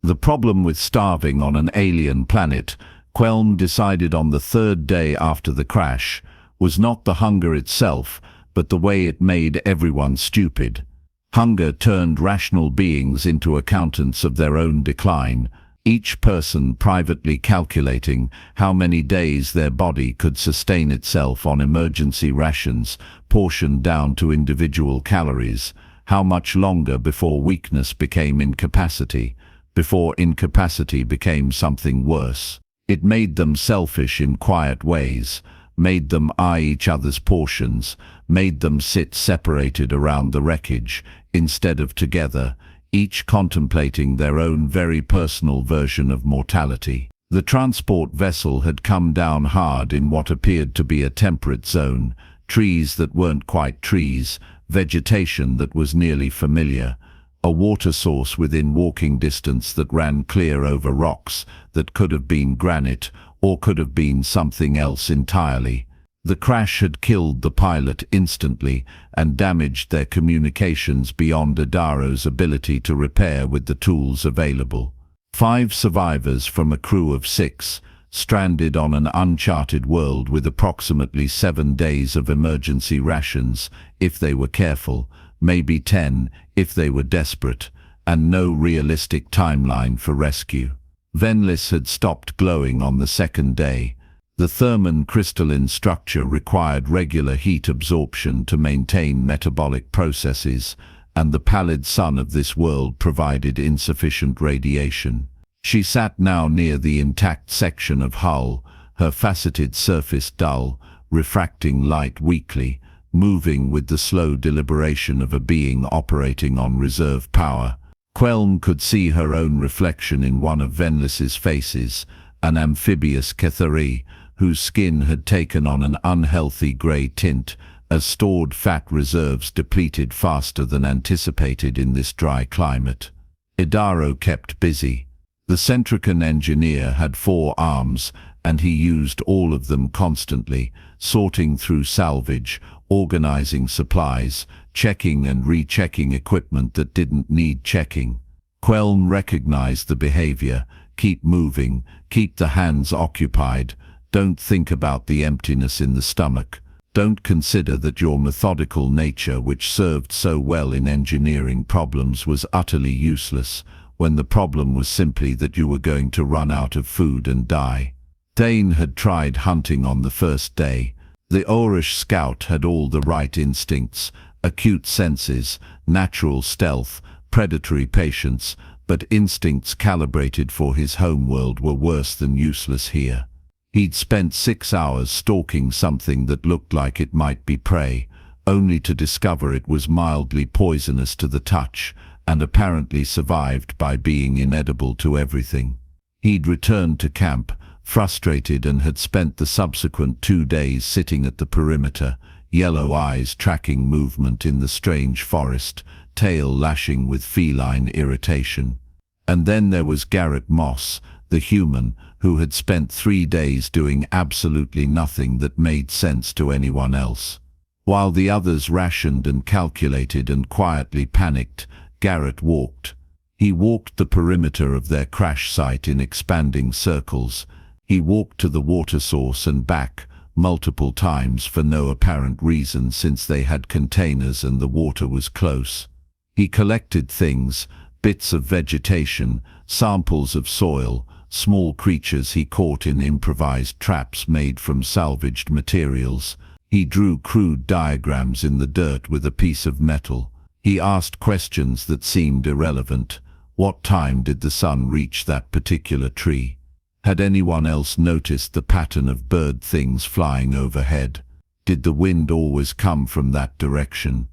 The problem with starving on an alien planet, Quelm decided on the third day after the crash, was not the hunger itself, but the way it made everyone stupid. Hunger turned rational beings into accountants of their own decline, each person privately calculating how many days their body could sustain itself on emergency rations, portioned down to individual calories, how much longer before weakness became incapacity, before incapacity became something worse. It made them selfish in quiet ways, made them eye each other's portions, made them sit separated around the wreckage, instead of together, each contemplating their own very personal version of mortality. The transport vessel had come down hard in what appeared to be a temperate zone, trees that weren't quite trees, vegetation that was nearly familiar, a water source within walking distance that ran clear over rocks that could have been granite or could have been something else entirely. The crash had killed the pilot instantly and damaged their communications beyond Adaro's ability to repair with the tools available. 5 survivors from a crew of 6, stranded on an uncharted world with approximately 7 days of emergency rations, if they were careful, maybe 10 if they were desperate, and no realistic timeline for rescue. Venlis had stopped glowing on the second day. The thermon crystalline structure required regular heat absorption to maintain metabolic processes, and the pallid sun of this world provided insufficient radiation. She sat now near the intact section of hull, her faceted surface dull, refracting light weakly, moving with the slow deliberation of a being operating on reserve power. Quelm could see her own reflection in one of Venlis's faces, an amphibious Kethari, whose skin had taken on an unhealthy grey tint, as stored fat reserves depleted faster than anticipated in this dry climate. Idaro kept busy. The Centricon engineer had 4 arms, and he used all of them constantly, sorting through salvage, organizing supplies, checking and rechecking equipment that didn't need checking. Quelm recognized the behavior. Keep moving, keep the hands occupied, don't think about the emptiness in the stomach. Don't consider that your methodical nature, which served so well in engineering problems, was utterly useless, when the problem was simply that you were going to run out of food and die. Dane had tried hunting on the first day. The Orish scout had all the right instincts, acute senses, natural stealth, predatory patience, but instincts calibrated for his homeworld were worse than useless here. He'd spent 6 hours stalking something that looked like it might be prey, only to discover it was mildly poisonous to the touch, and apparently survived by being inedible to everything. He'd returned to camp, frustrated, and had spent the subsequent 2 days sitting at the perimeter, yellow eyes tracking movement in the strange forest, tail lashing with feline irritation. And then there was Garrett Moss, the human, who had spent 3 days doing absolutely nothing that made sense to anyone else. While the others rationed and calculated and quietly panicked, Garrett walked. He walked the perimeter of their crash site in expanding circles. He walked to the water source and back, multiple times for no apparent reason since they had containers and the water was close. He collected things, bits of vegetation, samples of soil, small creatures he caught in improvised traps made from salvaged materials. He drew crude diagrams in the dirt with a piece of metal. He asked questions that seemed irrelevant. What time did the sun reach that particular tree? Had anyone else noticed the pattern of bird things flying overhead? Did the wind always come from that direction?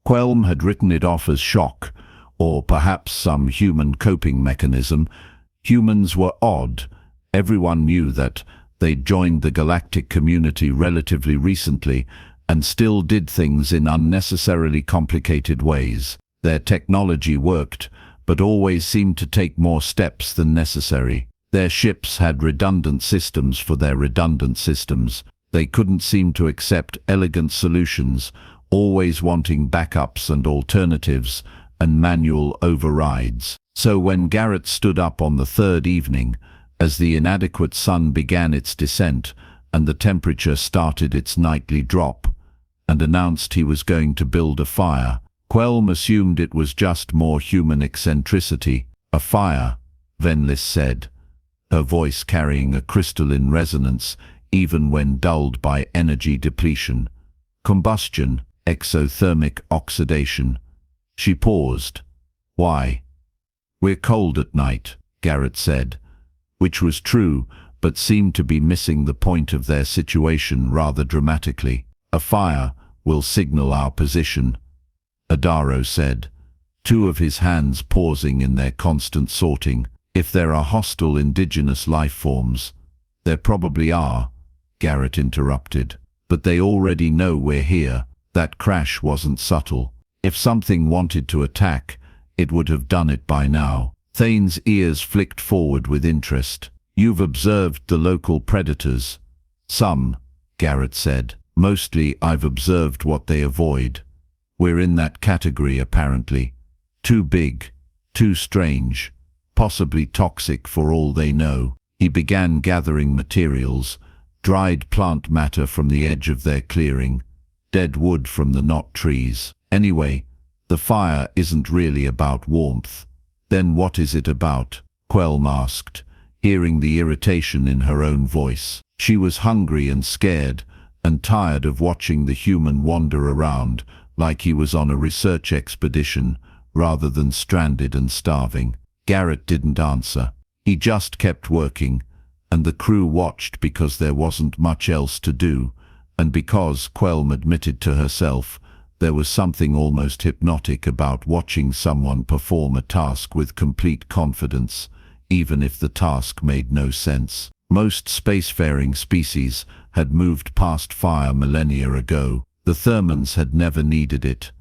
Quelm had written it off as shock, or perhaps some human coping mechanism. Humans were odd. Everyone knew that. They'd joined the galactic community relatively recently and still did things in unnecessarily complicated ways. Their technology worked, but always seemed to take more steps than necessary. Their ships had redundant systems for their redundant systems. They couldn't seem to accept elegant solutions, always wanting backups and alternatives, and manual overrides. So when Garrett stood up on the third evening, as the inadequate sun began its descent and the temperature started its nightly drop, and announced he was going to build a fire, Quelm assumed it was just more human eccentricity. "A fire," Venlis said, her voice carrying a crystalline resonance even when dulled by energy depletion. "Combustion, exothermic oxidation." She paused. "Why?" "We're cold at night," Garrett said, which was true, but seemed to be missing the point of their situation rather dramatically. "A fire will signal our position," Adaro said, two of his hands pausing in their constant sorting. "If there are hostile indigenous life forms." "There probably are," Garrett interrupted. "But they already know we're here." That crash wasn't subtle. If something wanted to attack, it would have done it by now. Thane's ears flicked forward with interest. "You've observed the local predators?" "Some," Garrett said. "Mostly I've observed what they avoid. We're in that category apparently. Too big, too strange, possibly toxic for all they know." He began gathering materials, dried plant matter from the edge of their clearing, dead wood from the knot trees. "Anyway, the fire isn't really about warmth." "Then what is it about?" Quelm asked, hearing the irritation in her own voice. She was hungry and scared, and tired of watching the human wander around like he was on a research expedition rather than stranded and starving. Garrett didn't answer. He just kept working, and the crew watched because there wasn't much else to do, and because, Quelm admitted to herself, there was something almost hypnotic about watching someone perform a task with complete confidence, even if the task made no sense. Most spacefaring species had moved past fire millennia ago. The Thermans had never needed it.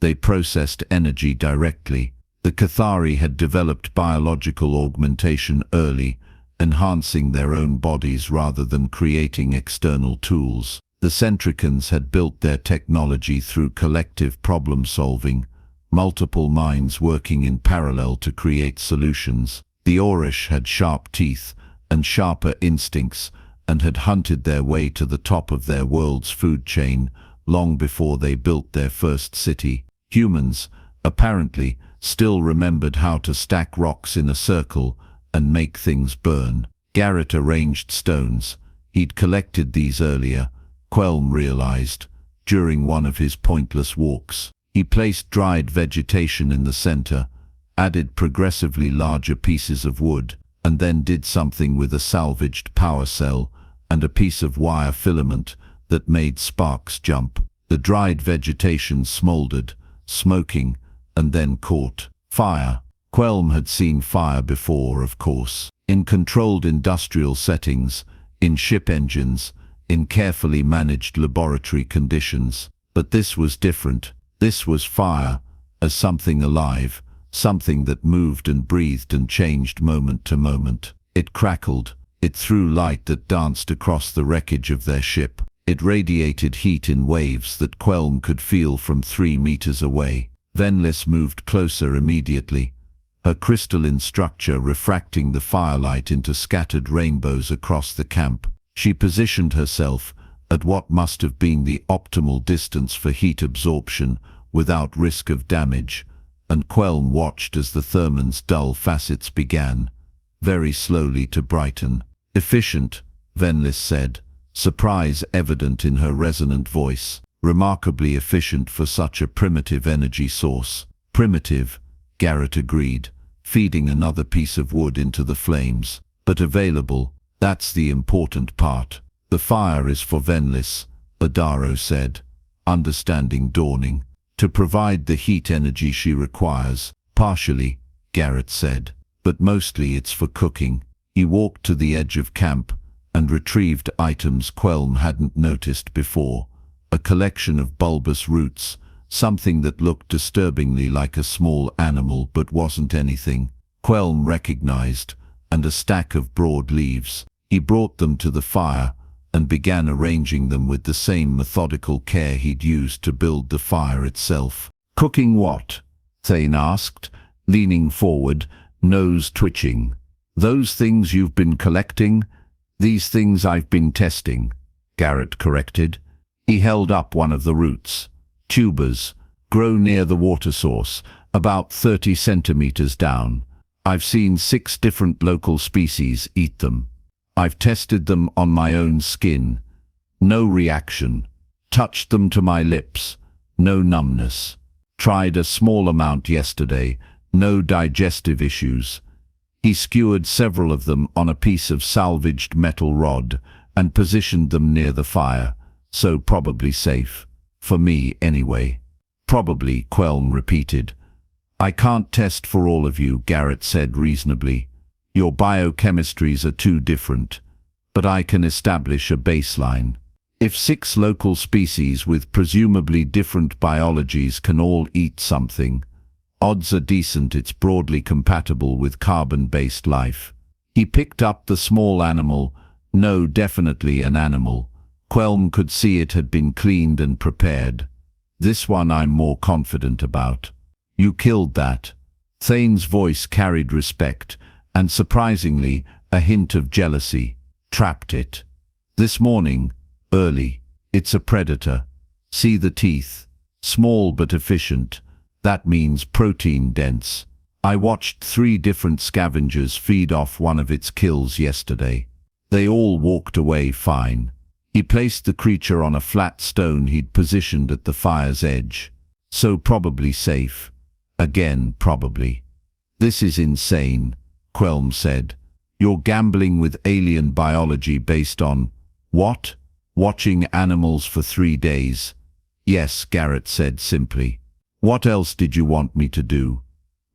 They processed energy directly. The Cathari had developed biological augmentation early, enhancing their own bodies rather than creating external tools. The Centricans had built their technology through collective problem-solving, multiple minds working in parallel to create solutions. The Orish had sharp teeth and sharper instincts, and had hunted their way to the top of their world's food chain long before they built their first city. Humans, apparently, still remembered how to stack rocks in a circle and make things burn. Garrett arranged stones. He'd collected these earlier, Quelm realized, during one of his pointless walks. He placed dried vegetation in the center, added progressively larger pieces of wood, and then did something with a salvaged power cell and a piece of wire filament that made sparks jump. The dried vegetation smoldered, smoking, and then caught fire. Quelm had seen fire before, of course, in controlled industrial settings, in ship engines, in carefully managed laboratory conditions. But this was different. This was fire, as something alive, something that moved and breathed and changed moment to moment. It crackled. It threw light that danced across the wreckage of their ship. It radiated heat in waves that Quelm could feel from 3 meters away. Venlis moved closer immediately, her crystalline structure refracting the firelight into scattered rainbows across the camp. She positioned herself at what must have been the optimal distance for heat absorption without risk of damage, and Quelm watched as the Therman's dull facets began, very slowly to brighten. "Efficient," Venlis said, surprise evident in her resonant voice. "Remarkably efficient for such a primitive energy source." "Primitive," Garrett agreed, feeding another piece of wood into the flames. "But available, that's the important part." "The fire is for Venlis," Adaro said, understanding dawning. "To provide the heat energy she requires." "Partially," Garrett said, "but mostly it's for cooking." He walked to the edge of camp and retrieved items Quelm hadn't noticed before. A collection of bulbous roots, something that looked disturbingly like a small animal but wasn't anything, Quelm recognized, and a stack of broad leaves. He brought them to the fire and began arranging them with the same methodical care he'd used to build the fire itself. "Cooking what?" Thane asked, leaning forward, nose twitching. Those things you've been collecting? These things I've been testing, Garrett corrected. He held up one of the roots. Tubers, grow near the water source, about 30 centimeters down. I've seen 6 different local species eat them. I've tested them on my own skin. No reaction. Touched them to my lips. No numbness. Tried a small amount yesterday. No digestive issues. He skewered several of them on a piece of salvaged metal rod and positioned them near the fire, so probably safe. For me, anyway. Probably, Quelm repeated. I can't test for all of you, Garrett said reasonably. Your biochemistries are too different. But I can establish a baseline. If 6 local species with presumably different biologies can all eat something, odds are decent it's broadly compatible with carbon-based life. He picked up the small animal. No, definitely an animal. Quelm could see it had been cleaned and prepared. This one I'm more confident about. You killed that. Thane's voice carried respect, and surprisingly, a hint of jealousy. Trapped it. This morning, early. It's a predator. See the teeth. Small but efficient. That means protein dense. I watched 3 different scavengers feed off one of its kills yesterday. They all walked away fine. He placed the creature on a flat stone he'd positioned at the fire's edge. So probably safe. Again, probably. This is insane, Quelm said. You're gambling with alien biology based on, what? Watching animals for 3 days. Yes, Garrett said simply. What else did you want me to do?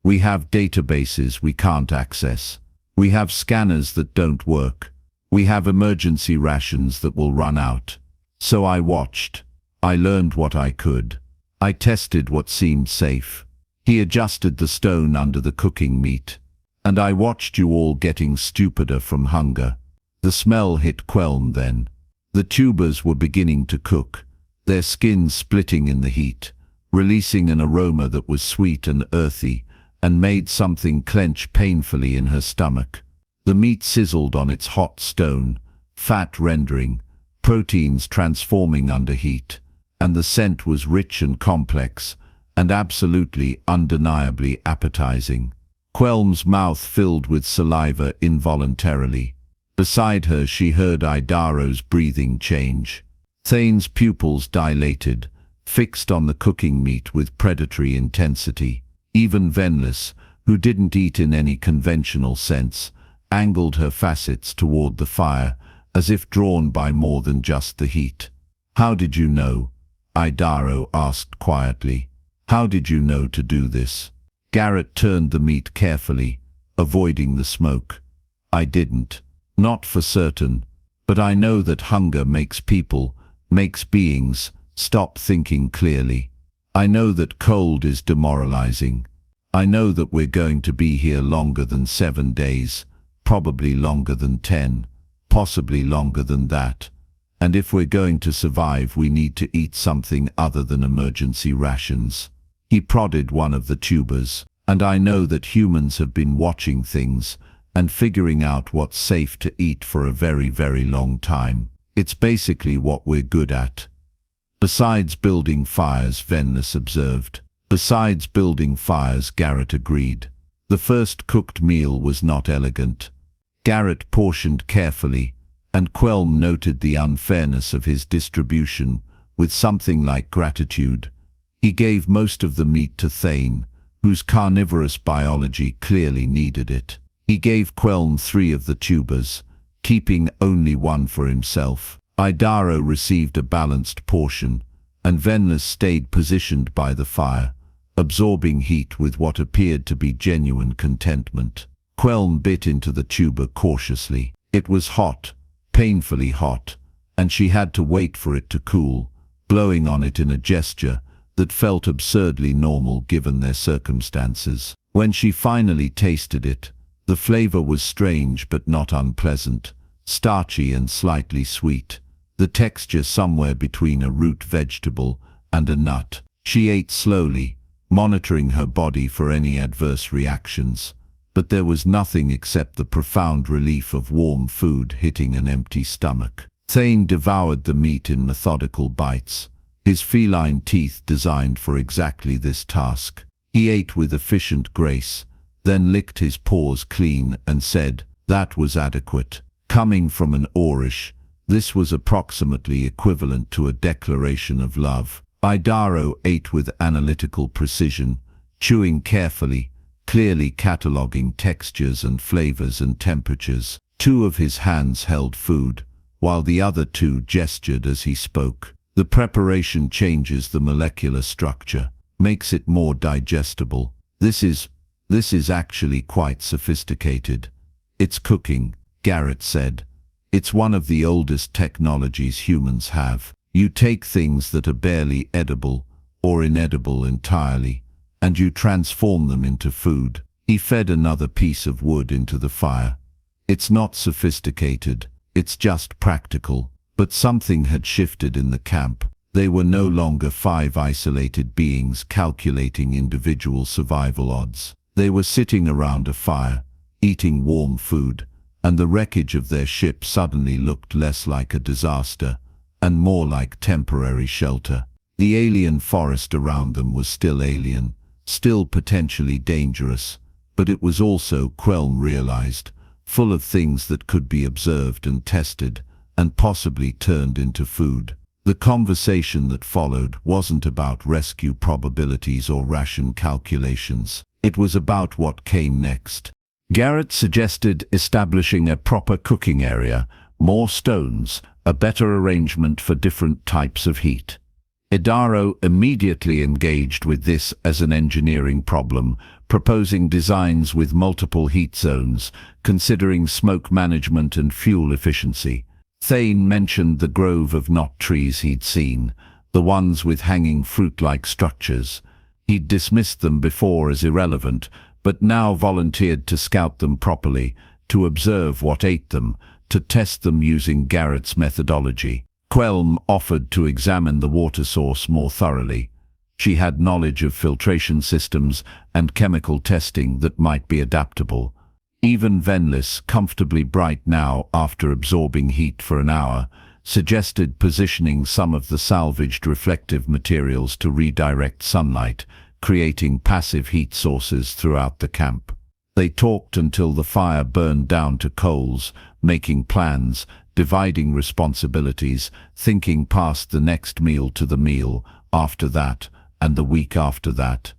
We have databases we can't access. We have scanners that don't work. We have emergency rations that will run out. So I watched. I learned what I could. I tested what seemed safe. He adjusted the stone under the cooking meat. And I watched you all getting stupider from hunger. The smell hit Quelm then. The tubers were beginning to cook, their skins splitting in the heat, releasing an aroma that was sweet and earthy, and made something clench painfully in her stomach. The meat sizzled on its hot stone, fat rendering, proteins transforming under heat, and the scent was rich and complex, and absolutely, undeniably appetizing. Quelm's mouth filled with saliva involuntarily. Beside her she heard Idaro's breathing change. Thane's pupils dilated, fixed on the cooking meat with predatory intensity. Even Venless, who didn't eat in any conventional sense, angled her facets toward the fire, as if drawn by more than just the heat. How did you know? Idaro asked quietly. How did you know to do this? Garrett turned the meat carefully, avoiding the smoke. I didn't. Not for certain. But I know that hunger makes people, makes beings, stop thinking clearly. I know that cold is demoralizing. I know that we're going to be here longer than 7 days, probably longer than 10, possibly longer than that. And if we're going to survive, we need to eat something other than emergency rations. He prodded one of the tubers. And I know that humans have been watching things and figuring out what's safe to eat for a very, very long time. It's basically what we're good at. Besides building fires, Venless observed. Besides building fires, Garrett agreed. The first cooked meal was not elegant. Garrett portioned carefully, and Quelm noted the unfairness of his distribution with something like gratitude. He gave most of the meat to Thane, whose carnivorous biology clearly needed it. He gave Quelm 3 of the tubers, keeping only 1 for himself. Idaro received a balanced portion, and Venless stayed positioned by the fire, absorbing heat with what appeared to be genuine contentment. Quelm bit into the tuber cautiously. It was hot, painfully hot, and she had to wait for it to cool, blowing on it in a gesture that felt absurdly normal given their circumstances. When she finally tasted it, the flavor was strange but not unpleasant, starchy and slightly sweet, the texture somewhere between a root vegetable and a nut. She ate slowly, monitoring her body for any adverse reactions. But there was nothing except the profound relief of warm food hitting an empty stomach. Thane devoured the meat in methodical bites, his feline teeth designed for exactly this task. He ate with efficient grace, then licked his paws clean and said, "That was adequate." Coming from an Orish, this was approximately equivalent to a declaration of love. Idaro ate with analytical precision, chewing carefully, clearly cataloging textures and flavors and temperatures. Two of his hands held food, while the other two gestured as he spoke. The preparation changes the molecular structure, makes it more digestible. This is actually quite sophisticated. It's cooking, Garrett said. It's one of the oldest technologies humans have. You take things that are barely edible or inedible entirely, and you transform them into food. He fed another piece of wood into the fire. It's not sophisticated, it's just practical. But something had shifted in the camp. They were no longer 5 isolated beings calculating individual survival odds. They were sitting around a fire, eating warm food, and the wreckage of their ship suddenly looked less like a disaster and more like temporary shelter. The alien forest around them was still alien, still potentially dangerous, but it was also, Quelm realized, full of things that could be observed and tested, and possibly turned into food. The conversation that followed wasn't about rescue probabilities or ration calculations. It was about what came next. Garrett suggested establishing a proper cooking area, more stones, a better arrangement for different types of heat. Idaro immediately engaged with this as an engineering problem, proposing designs with multiple heat zones, considering smoke management and fuel efficiency. Thane mentioned the grove of knot trees he'd seen, the ones with hanging fruit-like structures. He'd dismissed them before as irrelevant, but now volunteered to scout them properly, to observe what ate them, to test them using Garrett's methodology. Quelm offered to examine the water source more thoroughly. She had knowledge of filtration systems and chemical testing that might be adaptable. Even Venlis, comfortably bright now after absorbing heat for an hour, suggested positioning some of the salvaged reflective materials to redirect sunlight, creating passive heat sources throughout the camp. They talked until the fire burned down to coals, making plans, dividing responsibilities, thinking past the next meal to the meal after that, and the week after that.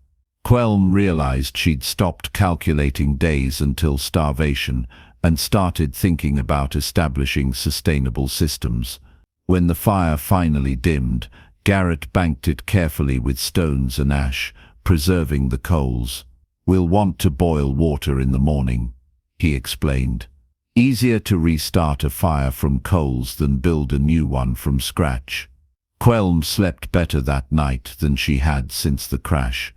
Quelm realized she'd stopped calculating days until starvation and started thinking about establishing sustainable systems. When the fire finally dimmed, Garrett banked it carefully with stones and ash, preserving the coals. "We'll want to boil water in the morning," he explained. "Easier to restart a fire from coals than build a new one from scratch." Quelm slept better that night than she had since the crash.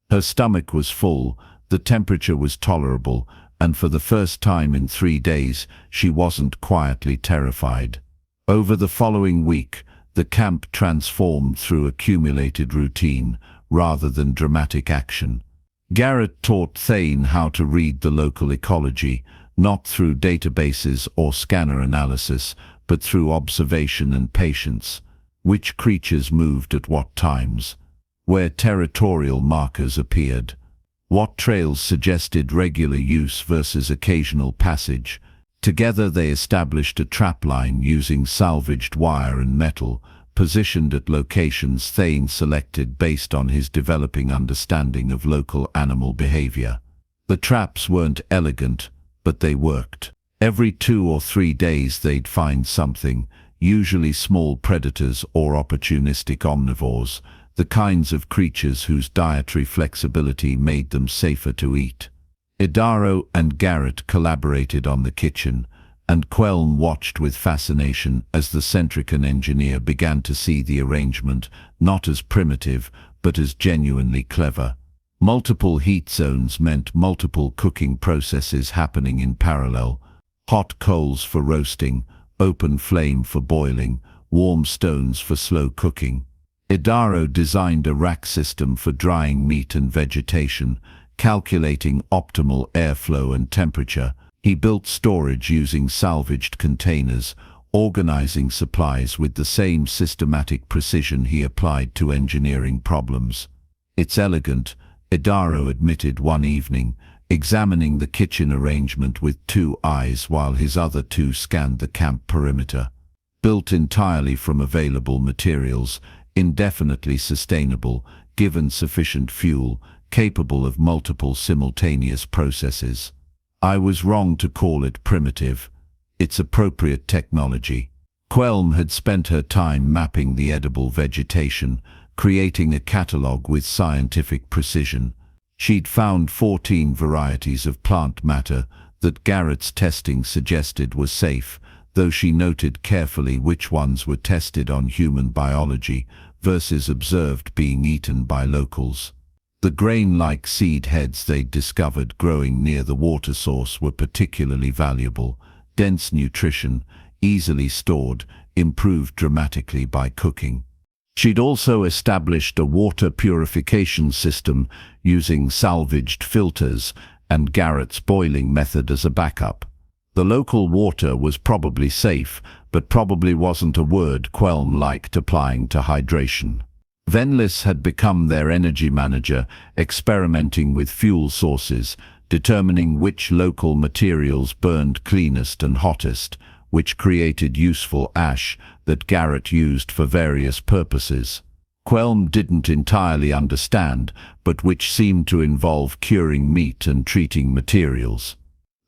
Her stomach was full, the temperature was tolerable, and for the first time in 3 days, she wasn't quietly terrified. Over the following week, the camp transformed through accumulated routine, rather than dramatic action. Garrett taught Thane how to read the local ecology, not through databases or scanner analysis, but through observation and patience. Which creatures moved at what times? Where territorial markers appeared? What trails suggested regular use versus occasional passage? Together they established a trapline using salvaged wire and metal, positioned at locations Thane selected based on his developing understanding of local animal behavior. The traps weren't elegant, but they worked. Every 2 or 3 days they'd find something, usually small predators or opportunistic omnivores, the kinds of creatures whose dietary flexibility made them safer to eat. Idaro and Garrett collaborated on the kitchen, and Quelm watched with fascination as the Centrican engineer began to see the arrangement not as primitive, but as genuinely clever. Multiple heat zones meant multiple cooking processes happening in parallel. Hot coals for roasting, open flame for boiling, warm stones for slow cooking. Idaro designed a rack system for drying meat and vegetation, calculating optimal airflow and temperature. He built storage using salvaged containers, organizing supplies with the same systematic precision he applied to engineering problems. "It's elegant," Idaro admitted one evening, examining the kitchen arrangement with two eyes while his other two scanned the camp perimeter. Built entirely from available materials, indefinitely sustainable, given sufficient fuel, capable of multiple simultaneous processes. "I was wrong to call it primitive. It's appropriate technology." Quelm had spent her time mapping the edible vegetation, creating a catalogue with scientific precision. She'd found 14 varieties of plant matter that Garrett's testing suggested was safe, though she noted carefully which ones were tested on human biology versus observed being eaten by locals. The grain-like seed heads they'd discovered growing near the water source were particularly valuable. Dense nutrition, easily stored, improved dramatically by cooking. She'd also established a water purification system using salvaged filters and Garrett's boiling method as a backup. The local water was probably safe, but probably wasn't a word Quelm liked applying to hydration. Venlis had become their energy manager, experimenting with fuel sources, determining which local materials burned cleanest and hottest, which created useful ash that Garrett used for various purposes. Quelm didn't entirely understand, but which seemed to involve curing meat and treating materials.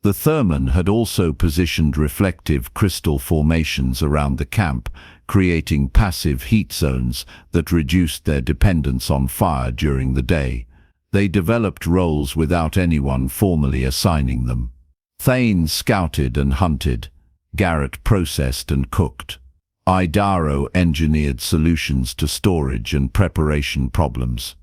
The Therman had also positioned reflective crystal formations around the camp, creating passive heat zones that reduced their dependence on fire during the day. They developed roles without anyone formally assigning them. Thane scouted and hunted. Garrett processed and cooked. Idaro engineered solutions to storage and preparation problems.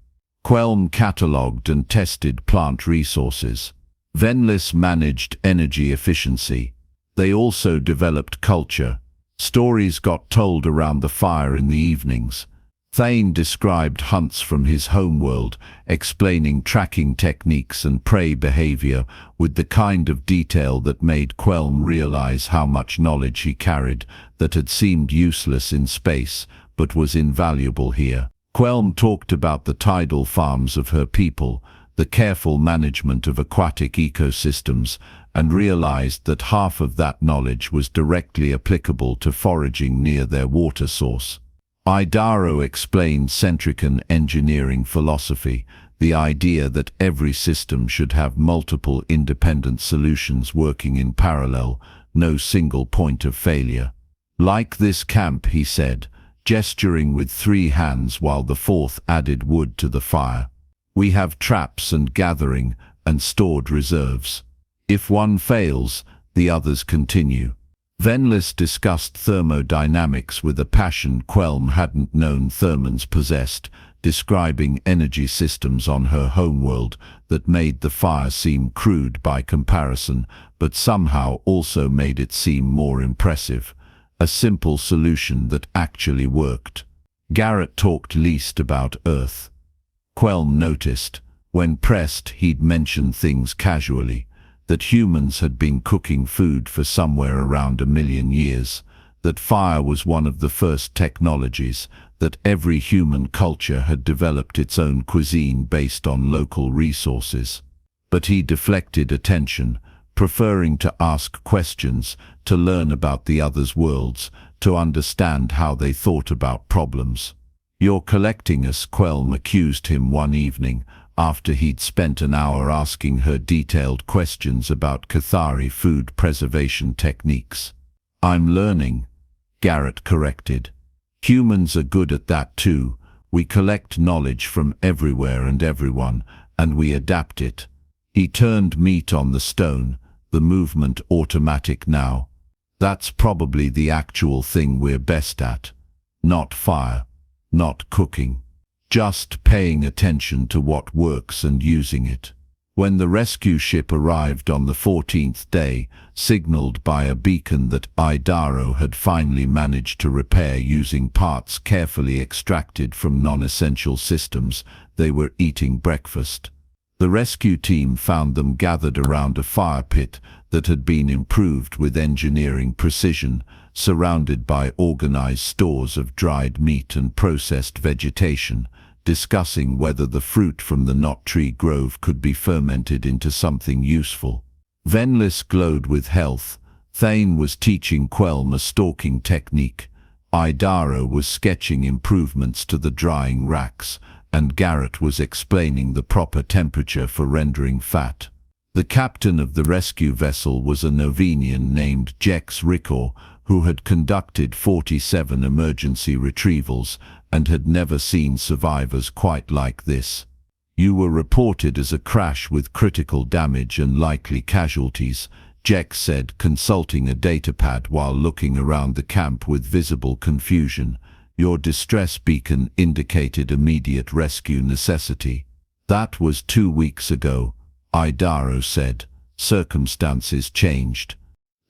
Quelm catalogued and tested plant resources. Venlis managed energy efficiency. They also developed culture. Stories got told around the fire in the evenings. Thane described hunts from his homeworld, explaining tracking techniques and prey behavior with the kind of detail that made Quelm realize how much knowledge he carried that had seemed useless in space, but was invaluable here. Quelm talked about the tidal farms of her people, the careful management of aquatic ecosystems, and realized that half of that knowledge was directly applicable to foraging near their water source. Idaro explained Centrican engineering philosophy, the idea that every system should have multiple independent solutions working in parallel, no single point of failure. "Like this camp," he said, gesturing with 3 hands while the 4th added wood to the fire. "We have traps and gathering and stored reserves. If one fails, the others continue." Venlis discussed thermodynamics with a passion Quelm hadn't known Thermans possessed, describing energy systems on her homeworld that made the fire seem crude by comparison, but somehow also made it seem more impressive. A simple solution that actually worked. Garrett talked least about Earth. Quelm noticed, when pressed he'd mention things casually, that humans had been cooking food for somewhere around 1 million years, that fire was one of the first technologies, that every human culture had developed its own cuisine based on local resources. But he deflected attention, preferring to ask questions, to learn about the others' worlds, to understand how they thought about problems. "You're collecting us," Quelm accused him one evening, after he'd spent an hour asking her detailed questions about Cathari food preservation techniques. "I'm learning," Garrett corrected. "Humans are good at that too. We collect knowledge from everywhere and everyone, and we adapt it." He turned meat on the stone, the movement automatic now. "That's probably the actual thing we're best at. Not fire, not cooking. Just paying attention to what works and using it." When the rescue ship arrived on the 14th day, signaled by a beacon that Idaro had finally managed to repair using parts carefully extracted from non-essential systems, they were eating breakfast. The rescue team found them gathered around a fire pit that had been improved with engineering precision, surrounded by organized stores of dried meat and processed vegetation, discussing whether the fruit from the knot tree grove could be fermented into something useful. Venlis glowed with health. Thane was teaching Quelm a stalking technique. Idaro was sketching improvements to the drying racks, and Garrett was explaining the proper temperature for rendering fat. The captain of the rescue vessel was a Novenian named Jex Ricor, who had conducted 47 emergency retrievals and had never seen survivors quite like this. "You were reported as a crash with critical damage and likely casualties," Jex said, consulting a datapad while looking around the camp with visible confusion. "Your distress beacon indicated immediate rescue necessity." "That was 2 weeks ago," Idaro said. "Circumstances changed."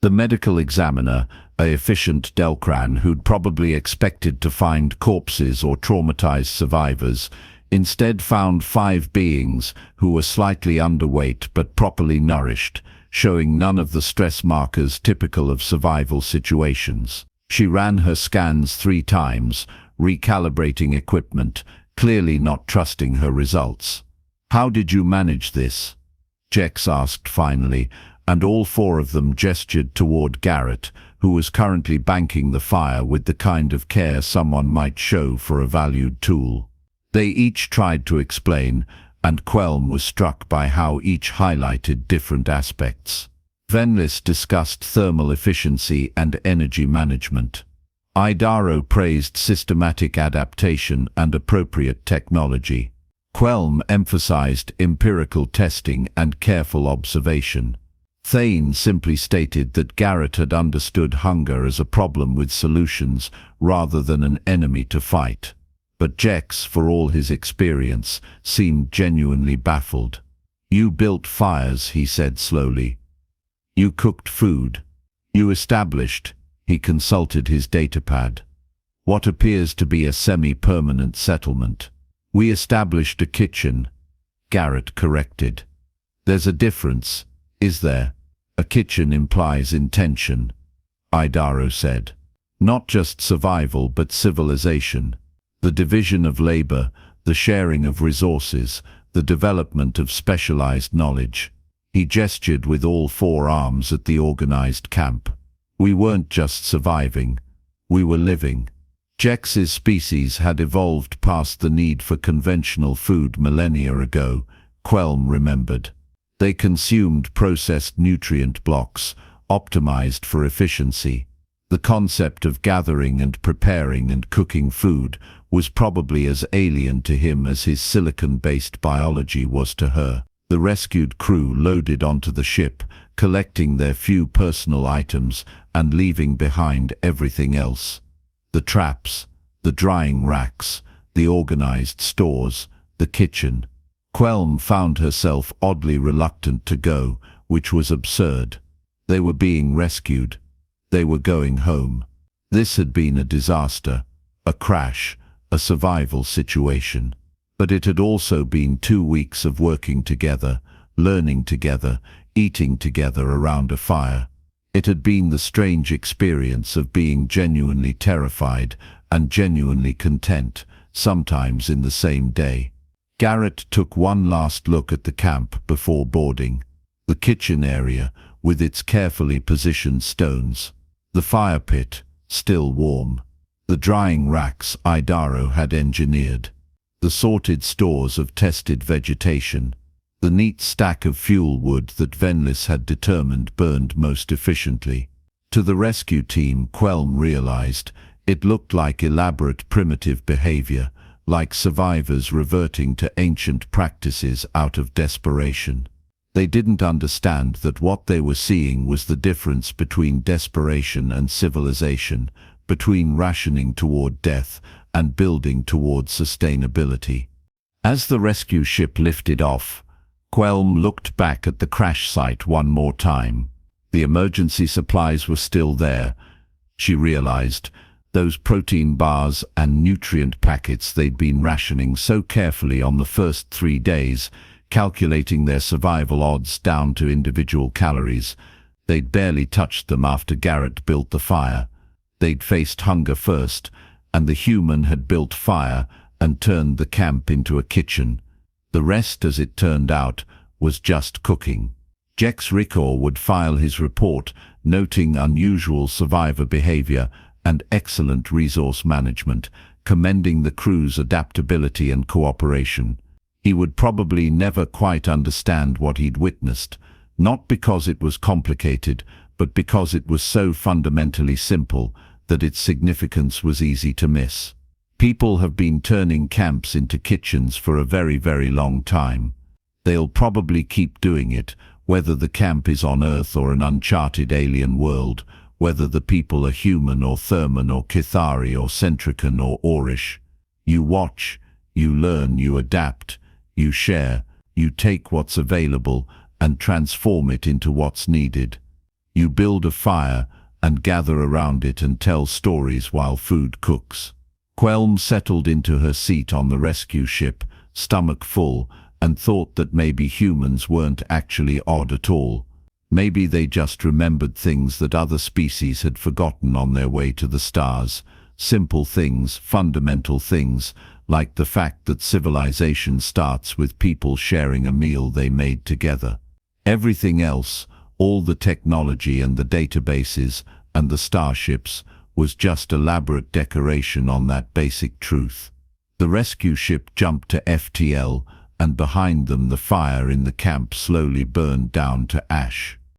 The medical examiner, a efficient Delcran who'd probably expected to find corpses or traumatized survivors, instead found 5 beings who were slightly underweight but properly nourished, showing none of the stress markers typical of survival situations. She ran her scans 3 times, recalibrating equipment, clearly not trusting her results. "How did you manage this?" Jex asked finally, and all 4 of them gestured toward Garrett, who was currently banking the fire with the kind of care someone might show for a valued tool. They each tried to explain, and Quelm was struck by how each highlighted different aspects. Venlis discussed thermal efficiency and energy management. Idaro praised systematic adaptation and appropriate technology. Quelm emphasized empirical testing and careful observation. Thane simply stated that Garrett had understood hunger as a problem with solutions rather than an enemy to fight. But Jex, for all his experience, seemed genuinely baffled. "You built fires," he said slowly. "You cooked food. You established," he consulted his datapad, "what appears to be a semi-permanent settlement." "We established a kitchen," Garrett corrected. "There's a difference, is there? A kitchen implies intention," Idaro said. "Not just survival but civilization. The division of labor, the sharing of resources, the development of specialized knowledge." He gestured with all 4 arms at the organized camp. "We weren't just surviving, we were living." Jex's species had evolved past the need for conventional food millennia ago, Quelm remembered. They consumed processed nutrient blocks, optimized for efficiency. The concept of gathering and preparing and cooking food was probably as alien to him as his silicon-based biology was to her. The rescued crew loaded onto the ship, collecting their few personal items and leaving behind everything else. The traps, the drying racks, the organized stores, the kitchen. Quelm found herself oddly reluctant to go, which was absurd. They were being rescued. They were going home. This had been a disaster, a crash, a survival situation. But it had also been 2 weeks of working together, learning together, eating together around a fire. It had been the strange experience of being genuinely terrified and genuinely content, sometimes in the same day. Garrett took one last look at the camp before boarding. The kitchen area, with its carefully positioned stones. The fire pit, still warm. The drying racks Idaro had engineered. The sorted stores of tested vegetation. The neat stack of fuel wood that Venlis had determined burned most efficiently. To the rescue team, Quelm realized, it looked like elaborate primitive behavior, like survivors reverting to ancient practices out of desperation. They didn't understand that what they were seeing was the difference between desperation and civilization, between rationing toward death and building toward sustainability. As the rescue ship lifted off, Quelm looked back at the crash site one more time. The emergency supplies were still there. She realized those protein bars and nutrient packets they'd been rationing so carefully on the first 3 days, calculating their survival odds down to individual calories. They'd barely touched them after Garrett built the fire. They'd faced hunger first, and the human had built fire and turned the camp into a kitchen. The rest, as it turned out, was just cooking. Jex Rickor would file his report, noting unusual survivor behavior and excellent resource management, commending the crew's adaptability and cooperation. He would probably never quite understand what he'd witnessed, not because it was complicated, but because it was so fundamentally simple that its significance was easy to miss. People have been turning camps into kitchens for a very, very long time. They'll probably keep doing it, whether the camp is on Earth or an uncharted alien world, whether the people are human or Therman or Kithari or Centrican or Orish. You watch, you learn, you adapt, you share, you take what's available and transform it into what's needed. You build a fire and gather around it and tell stories while food cooks. Quelm settled into her seat on the rescue ship, stomach full, and thought that maybe humans weren't actually odd at all. Maybe they just remembered things that other species had forgotten on their way to the stars. Simple things, fundamental things, like the fact that civilization starts with people sharing a meal they made together. Everything else, all the technology and the databases and the starships, was just elaborate decoration on that basic truth. The rescue ship jumped to FTL, and behind them the fire in the camp slowly burned down to ash.